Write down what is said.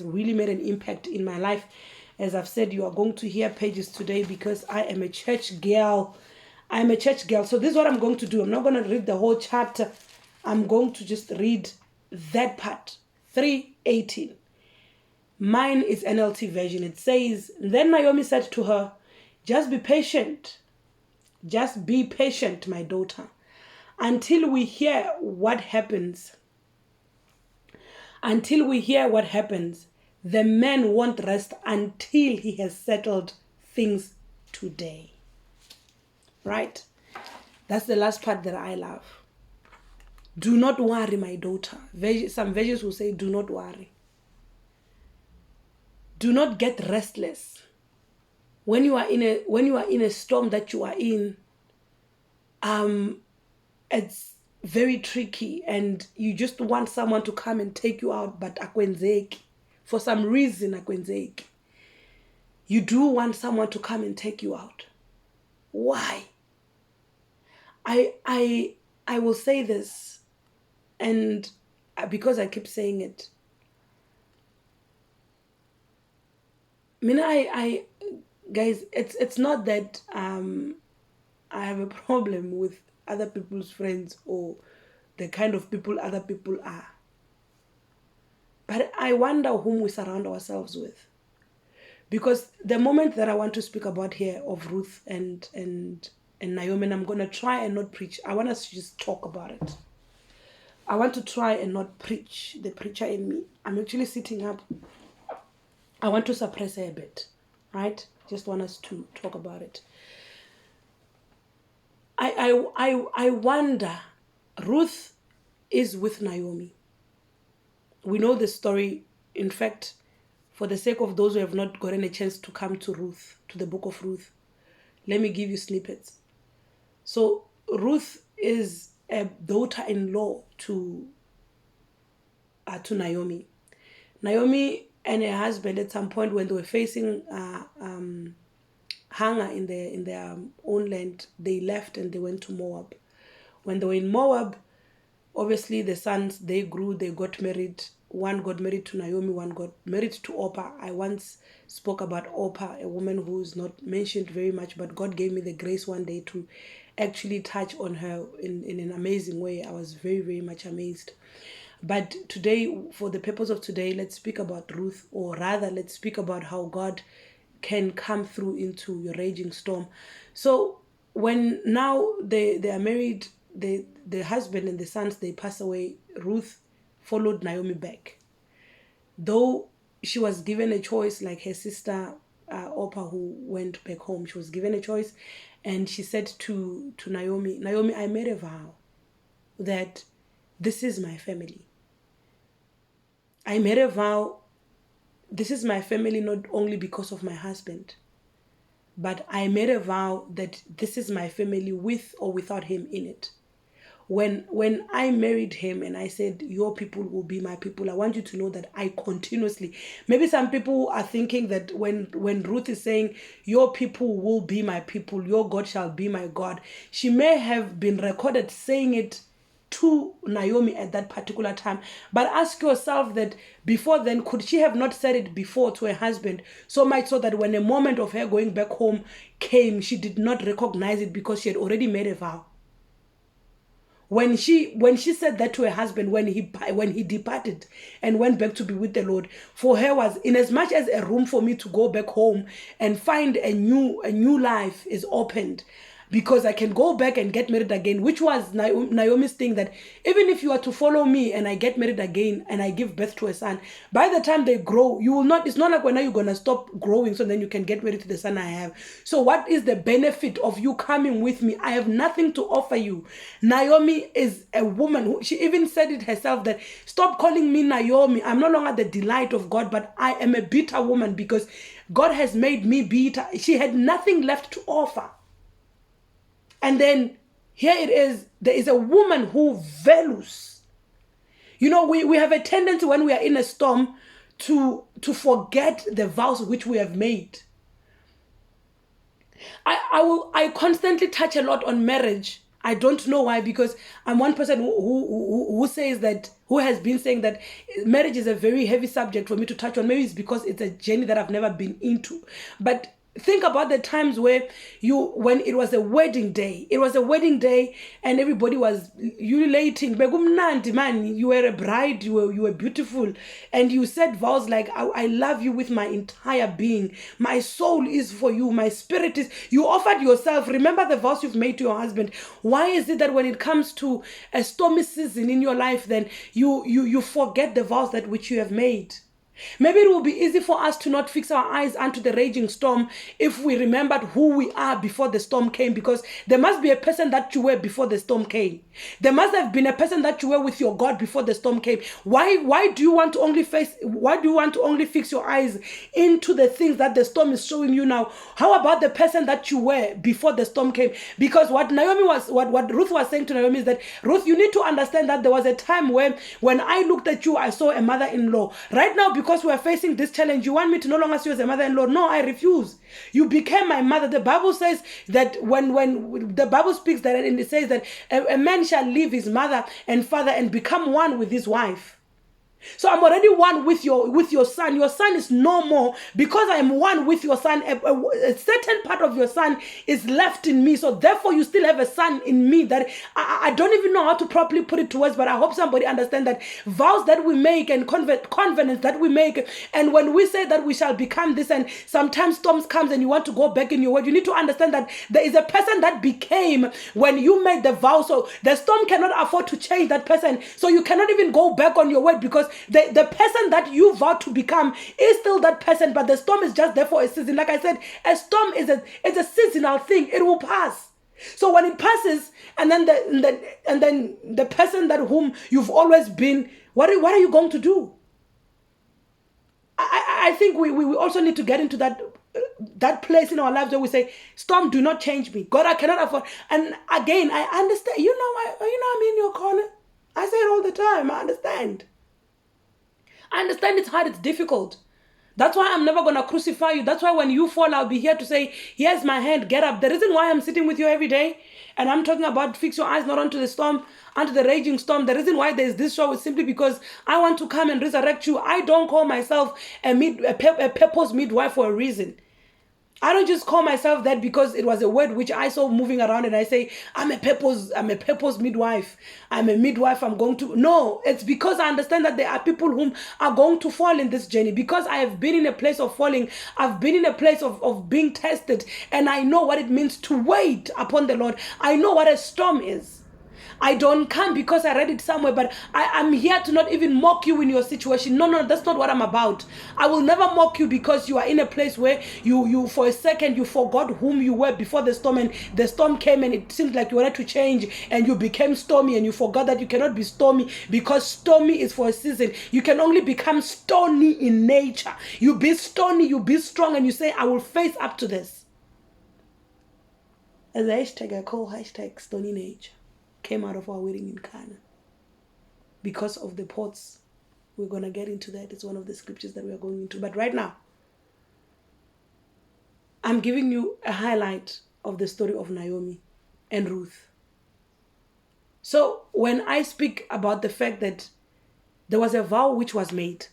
really made an impact in my life. As I've said, you are going to hear pages today because I am a church girl. I'm a church girl. So this is what I'm going to do. I'm not going to read the whole chapter. I'm going to just read that part, 3:18. Mine is NLT version. It says, "Then Naomi said to her, 'Just be patient. Just be patient, my daughter, until we hear what happens. Until we hear what happens. The man won't rest until he has settled things today.'" Right? That's the last part that I love. Do not worry, my daughter. Some versions will say, do not worry. Do not get restless. When you are in a storm that you are in, it's very tricky and you just want someone to come and take you out, but akwenzeki. For some reason, akwenzeki. You do want someone to come and take you out. Why? I will say this, and because I keep saying it. I guys, it's not that I have a problem with other people's friends or the kind of people other people are. But I wonder whom we surround ourselves with. Because the moment that I want to speak about here of Ruth and Naomi, and I'm going to try and not preach. I want us to just talk about it. I want to try and not preach, the preacher in me. I'm actually sitting up. I want to suppress her a bit, right? Just want us to talk about it. I wonder, Ruth is with Naomi. We know the story. In fact, for the sake of those who have not gotten a chance to come to Ruth, to the book of Ruth, let me give you snippets. So Ruth is a daughter-in-law to Naomi. Naomi and her husband, at some point when they were facing hunger in their own land, they left and they went to Moab. When they were in Moab, obviously the sons, they grew, they got married. One got married to Naomi, one got married to Orpah. I once spoke about Orpah, a woman who is not mentioned very much, but God gave me the grace one day to actually touch on her in an amazing way. I was very, very much amazed. But today, for the purpose of today, let's speak about Ruth, or rather, let's speak about how God can come through into your raging storm. So when now they are married, the husband and the sons, they pass away, Ruth followed Naomi back. Though she was given a choice, like her sister Orpah, who went back home, she was given a choice, and she said to Naomi, I made a vow that this is my family. I made a vow, this is my family not only because of my husband, but I made a vow that this is my family with or without him in it. When I married him and I said, your people will be my people, I want you to know that I continuously, maybe some people are thinking that when Ruth is saying, your people will be my people, your God shall be my God, she may have been recorded saying it to Naomi at that particular time. But ask yourself that before then, could she have not said it before to her husband? So much so that when a moment of her going back home came, she did not recognize it because she had already made a vow. When she said that to her husband, when he departed and went back to be with the Lord, for her was, in as much as a room for me to go back home and find a new life is opened, because I can go back and get married again, which was Naomi's thing, that even if you are to follow me and I get married again and I give birth to a son, by the time they grow, you will not, it's not like when are you going to stop growing so then you can get married to the son I have. So what is the benefit of you coming with me? I have nothing to offer you. Naomi is a woman who, she even said it herself, that stop calling me Naomi. I'm no longer the delight of God, but I am a bitter woman because God has made me bitter. She had nothing left to offer. And then here it is, there is a woman who values. You know, we have a tendency when we are in a storm to forget the vows which we have made. I constantly touch a lot on marriage. I don't know why, because I'm one person who says that, who has been saying that marriage is a very heavy subject for me to touch on. Maybe it's because it's a journey that I've never been into. But think about the times where when it was a wedding day. It was a wedding day and everybody was ululating. Begumnandi, man, you were a bride, you were beautiful. And you said vows like, I love you with my entire being. My soul is for you. My spirit is, you offered yourself. Remember the vows you've made to your husband. Why is it that when it comes to a stormy season in your life, then you forget the vows that which you have made? Maybe it will be easy for us to not fix our eyes onto the raging storm if we remembered who we are before the storm came, because there must be a person that you were before the storm came. There must have been a person that you were with your God before the storm came. Why do you want to only fix your eyes into the things that the storm is showing you now? How about the person that you were before the storm came? Because what Ruth was saying to Naomi is that, Ruth, you need to understand that there was a time when I looked at you, I saw a mother-in-law. Right now, because we are facing this challenge, you want me to no longer see you as a mother-in-law? No, I refuse. You became my mother. The Bible says that when the Bible speaks that, and it says that a man shall leave his mother and father and become one with his wife. So I'm already one with your son. Your son is no more, because I am one with your son. A certain part of your son is left in me. So therefore you still have a son in me that I don't even know how to properly put it to words, but I hope somebody understand that vows that we make and covenants that we make, and when we say that we shall become this, and sometimes storms comes and you want to go back in your word, you need to understand that there is a person that became when you made the vow. So the storm cannot afford to change that person. So you cannot even go back on your word, because the person that you vowed to become is still that person, but the storm is just there for a season. Like I said, a storm is a seasonal thing. It will pass. So when it passes, and then the person that whom you've always been, what are you going to do? I think we also need to get into that place in our lives where we say, storm, do not change me. God, I cannot afford. And again, I understand. I'm in your corner. I say it all the time. I understand. I understand it's hard, it's difficult. That's why I'm never going to crucify you. That's why when you fall, I'll be here to say, here's my hand, get up. The reason why I'm sitting with you every day, and I'm talking about fix your eyes not onto the storm, onto the raging storm. The reason why there's this show is simply because I want to come and resurrect you. I don't call myself a purpose midwife for a reason. I don't just call myself that because it was a word which I saw moving around and I say, I'm a purpose midwife. I'm a midwife. No, it's because I understand that there are people whom are going to fall in this journey, because I have been in a place of falling. I've been in a place of being tested, and I know what it means to wait upon the Lord. I know what a storm is. I don't come because I read it somewhere, but I'm here to not even mock you in your situation. No, that's not what I'm about. I will never mock you because you are in a place where you for a second, you forgot whom you were before the storm, and the storm came and it seemed like you wanted to change and you became stormy, and you forgot that you cannot be stormy because stormy is for a season. You can only become stony in nature. You be stony, you be strong, and you say, I will face up to this. As a hashtag I call hashtag stony nature came out of our wedding in Cana because of the pots. We're going to get into that. It's one of the scriptures that we are going into. But right now, I'm giving you a highlight of the story of Naomi and Ruth. So when I speak about the fact that there was a vow which was made,